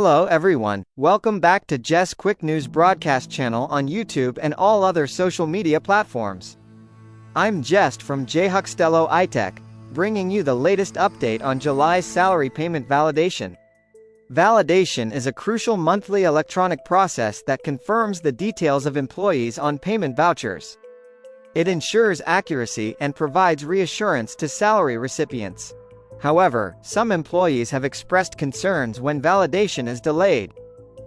Hello everyone, welcome back to Jess Quick News broadcast channel on YouTube and all other social media platforms. I'm Jess from J. Huxtello iTech, bringing you the latest update on July's salary payment validation. Validation is a crucial monthly electronic process that confirms the details of employees on payment vouchers. It ensures accuracy and provides reassurance to salary recipients. However, some employees have expressed concerns when validation is delayed.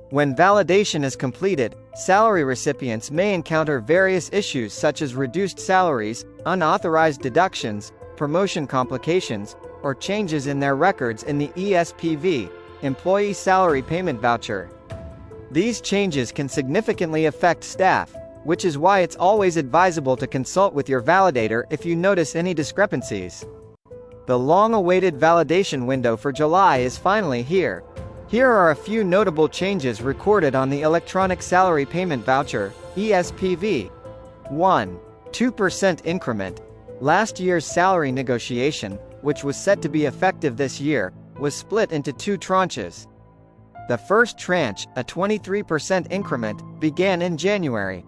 When validation is completed, salary recipients may encounter various issues such as reduced salaries, unauthorized deductions, promotion complications, or changes in their records in the ESPV, Employee Salary Payment Voucher. These changes can significantly affect staff, which is why it's always advisable to consult with your validator if you notice any discrepancies. The long-awaited validation window for July is finally here. Here are a few notable changes recorded on the Electronic Salary Payment Voucher, ESPV. 1. 2% increment. Last year's salary negotiation, which was set to be effective this year, was split into two tranches. The first tranche, a 23% increment, began in January.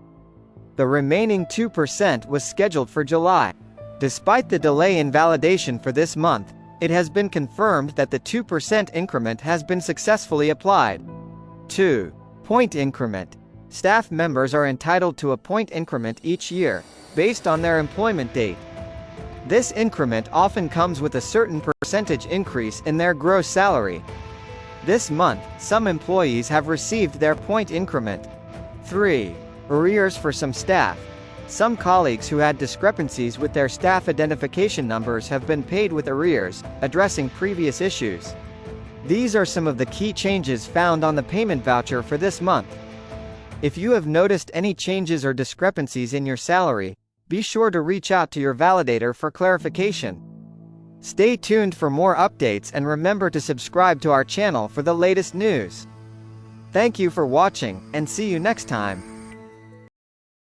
The remaining 2% was scheduled for July. Despite the delay in validation for this month, it has been confirmed that the 2% increment has been successfully applied. 2. Point increment. Staff members are entitled to a point increment each year, based on their employment date. This increment often comes with a certain percentage increase in their gross salary. This month, some employees have received their point increment. 3. Arrears for some staff. Some colleagues who had discrepancies with their staff identification numbers have been paid with arrears, addressing previous issues. These are some of the key changes found on the payment voucher for this month. If you have noticed any changes or discrepancies in your salary, be sure to reach out to your validator for clarification. Stay tuned for more updates and remember to subscribe to our channel for the latest news. Thank you for watching, and see you next time.